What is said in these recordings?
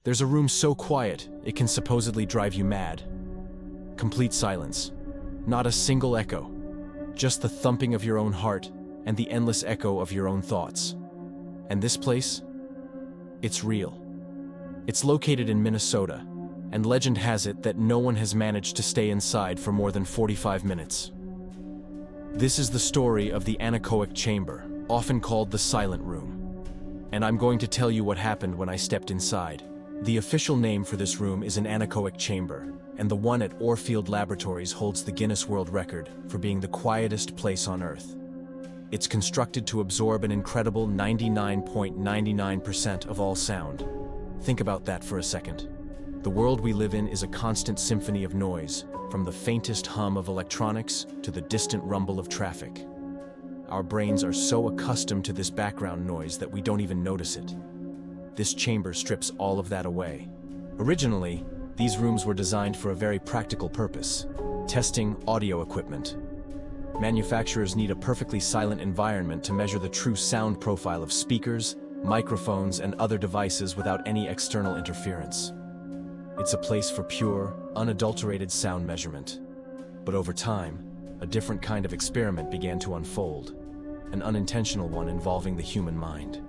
There's a room so quiet, it can supposedly drive you mad. Complete silence. Not a single echo. Just the thumping of your own heart and the endless echo of your own thoughts. And this place? It's real. It's located in Minnesota, and legend has it that no one has managed to stay inside for more than 45 minutes. This is the story of the Anechoic Chamber, often called the Silent Room. And I'm going to tell you what happened when I stepped inside. The official name for this room is an Anechoic Chamber, and the one at Orfield Laboratories holds the Guinness World Record for being the quietest place on Earth. It's constructed to absorb an incredible 99.99% of all sound. Think about that for a second. The world we live in is a constant symphony of noise, from the faintest hum of electronics to the distant rumble of traffic. Our brains are so accustomed to this background noise that we don't even notice it. This chamber strips all of that away. Originally, these rooms were designed for a very practical purpose: testing audio equipment. Manufacturers need a perfectly silent environment to measure the true sound profile of speakers, microphones, and other devices without any external interference. It's a place for pure, unadulterated sound measurement. But over time, a different kind of experiment began to unfold, an unintentional one involving the human mind.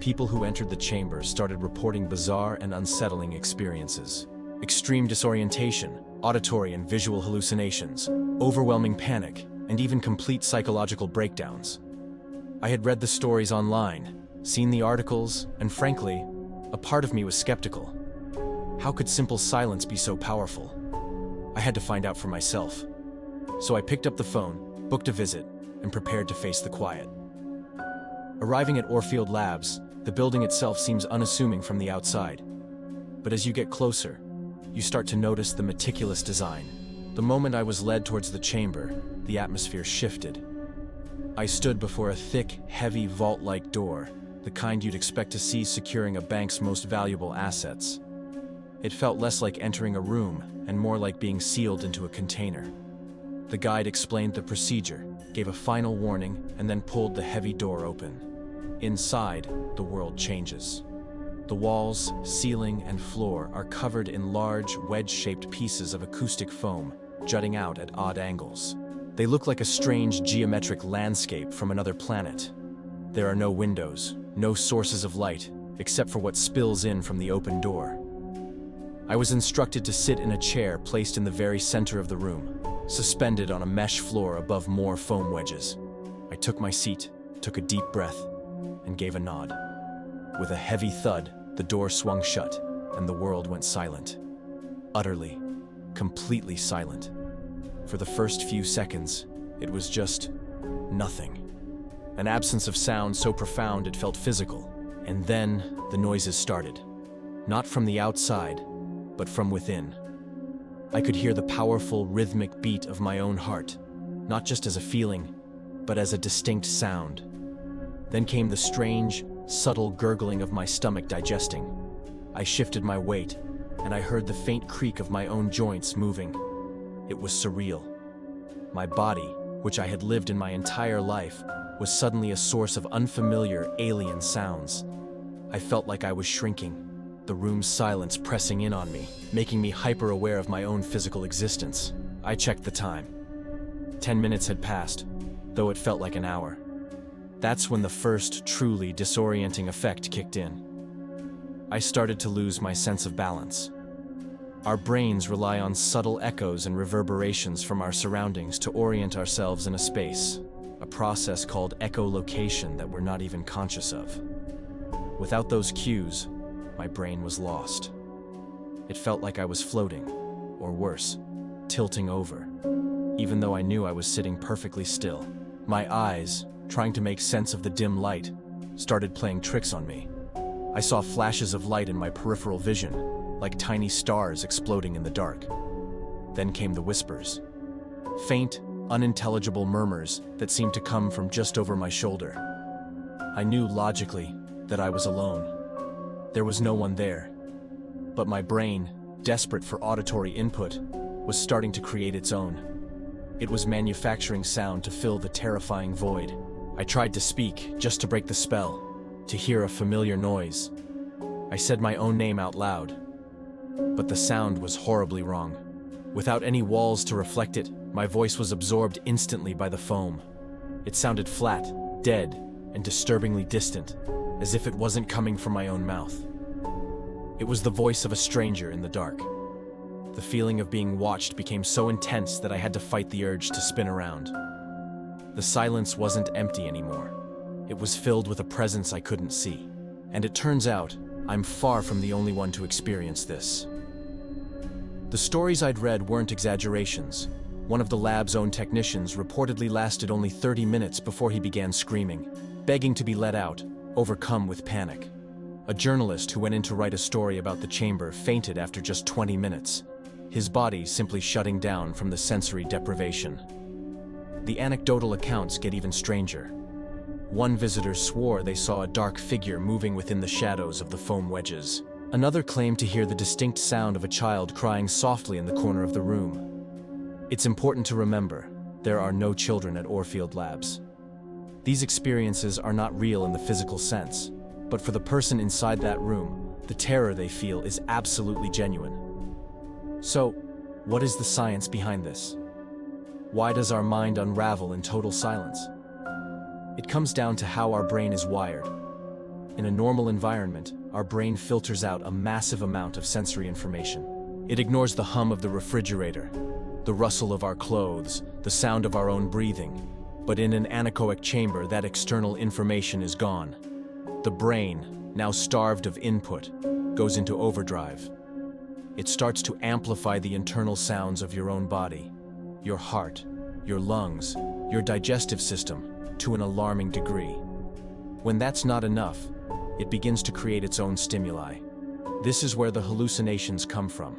People who entered the chamber started reporting bizarre and unsettling experiences. Extreme disorientation, auditory and visual hallucinations, overwhelming panic, and even complete psychological breakdowns. I had read the stories online, seen the articles, and frankly, a part of me was skeptical. How could simple silence be so powerful? I had to find out for myself. So I picked up the phone, booked a visit, and prepared to face the quiet. Arriving at Orfield Labs, the building itself seems unassuming from the outside. But as you get closer, you start to notice the meticulous design. The moment I was led towards the chamber, the atmosphere shifted. I stood before a thick, heavy vault-like door, the kind you'd expect to see securing a bank's most valuable assets. It felt less like entering a room and more like being sealed into a container. The guide explained the procedure, gave a final warning, and then pulled the heavy door open. Inside, the world changes. The walls, ceiling, and floor are covered in large, wedge-shaped pieces of acoustic foam, jutting out at odd angles. They look like a strange geometric landscape from another planet. There are no windows, no sources of light, except for what spills in from the open door. I was instructed to sit in a chair placed in the very center of the room, suspended on a mesh floor above more foam wedges. I took my seat, took a deep breath, and gave a nod. With a heavy thud, the door swung shut, and the world went silent. Utterly, completely silent. For the first few seconds, it was just nothing. An absence of sound so profound it felt physical. And then the noises started. Not from the outside, but from within. I could hear the powerful, rhythmic beat of my own heart, not just as a feeling, but as a distinct sound. Then came the strange, subtle gurgling of my stomach digesting. I shifted my weight, and I heard the faint creak of my own joints moving. It was surreal. My body, which I had lived in my entire life, was suddenly a source of unfamiliar, alien sounds. I felt like I was shrinking, the room's silence pressing in on me, making me hyper-aware of my own physical existence. I checked the time. 10 minutes had passed, though it felt like an hour. That's when the first, truly disorienting effect kicked in. I started to lose my sense of balance. Our brains rely on subtle echoes and reverberations from our surroundings to orient ourselves in a space, a process called echolocation that we're not even conscious of. Without those cues, my brain was lost. It felt like I was floating, or worse, tilting over, even though I knew I was sitting perfectly still. My eyes, trying to make sense of the dim light, started playing tricks on me. I saw flashes of light in my peripheral vision, like tiny stars exploding in the dark. Then came the whispers. Faint, unintelligible murmurs that seemed to come from just over my shoulder. I knew logically that I was alone. There was no one there. But my brain, desperate for auditory input, was starting to create its own. It was manufacturing sound to fill the terrifying void. I tried to speak, just to break the spell, to hear a familiar noise. I said my own name out loud, but the sound was horribly wrong. Without any walls to reflect it, my voice was absorbed instantly by the foam. It sounded flat, dead, and disturbingly distant, as if it wasn't coming from my own mouth. It was the voice of a stranger in the dark. The feeling of being watched became so intense that I had to fight the urge to spin around. The silence wasn't empty anymore. It was filled with a presence I couldn't see. And it turns out, I'm far from the only one to experience this. The stories I'd read weren't exaggerations. One of the lab's own technicians reportedly lasted only 30 minutes before he began screaming, begging to be let out, overcome with panic. A journalist who went in to write a story about the chamber fainted after just 20 minutes, his body simply shutting down from the sensory deprivation. The anecdotal accounts get even stranger. One visitor swore they saw a dark figure moving within the shadows of the foam wedges. Another claimed to hear the distinct sound of a child crying softly in the corner of the room. It's important to remember, there are no children at Orfield Labs. These experiences are not real in the physical sense, but for the person inside that room, the terror they feel is absolutely genuine. So, what is the science behind this? Why does our mind unravel in total silence? It comes down to how our brain is wired. In a normal environment, our brain filters out a massive amount of sensory information. It ignores the hum of the refrigerator, the rustle of our clothes, the sound of our own breathing. But in an anechoic chamber, that external information is gone. The brain, now starved of input, goes into overdrive. It starts to amplify the internal sounds of your own body, your heart, your lungs, your digestive system, to an alarming degree. When that's not enough, it begins to create its own stimuli. This is where the hallucinations come from.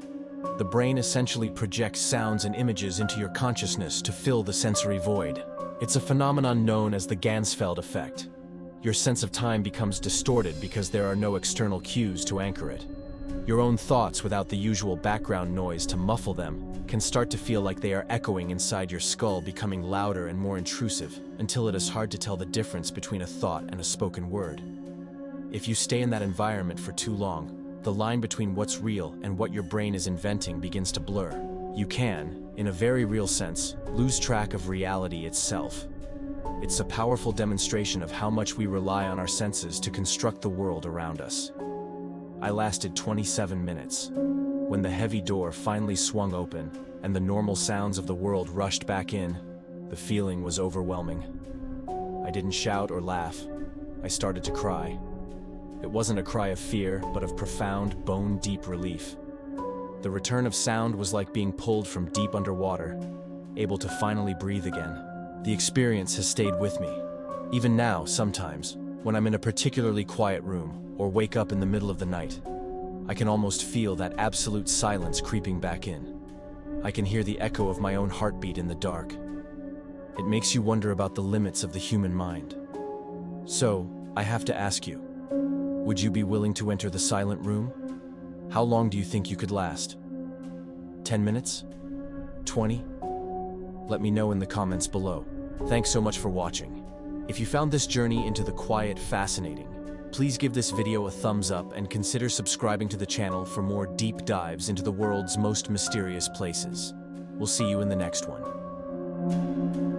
The brain essentially projects sounds and images into your consciousness to fill the sensory void. It's a phenomenon known as the Ganzfeld effect. Your sense of time becomes distorted because there are no external cues to anchor it. Your own thoughts, without the usual background noise to muffle them, can start to feel like they are echoing inside your skull, becoming louder and more intrusive, until it is hard to tell the difference between a thought and a spoken word. If you stay in that environment for too long, the line between what's real and what your brain is inventing begins to blur. You can, in a very real sense, lose track of reality itself. It's a powerful demonstration of how much we rely on our senses to construct the world around us. I lasted 27 minutes. When the heavy door finally swung open and the normal sounds of the world rushed back in, the feeling was overwhelming. I didn't shout or laugh. I started to cry. It wasn't a cry of fear, but of profound, bone-deep relief. The return of sound was like being pulled from deep underwater, able to finally breathe again. The experience has stayed with me. Even now, sometimes, when I'm in a particularly quiet room, or wake up in the middle of the night, I can almost feel that absolute silence creeping back in. I can hear the echo of my own heartbeat in the dark. It makes you wonder about the limits of the human mind. So, I have to ask you, would you be willing to enter the silent room? How long do you think you could last? 10 minutes? 20? Let me know in the comments below. Thanks so much for watching. If you found this journey into the quiet fascinating, please give this video a thumbs up and consider subscribing to the channel for more deep dives into the world's most mysterious places. We'll see you in the next one.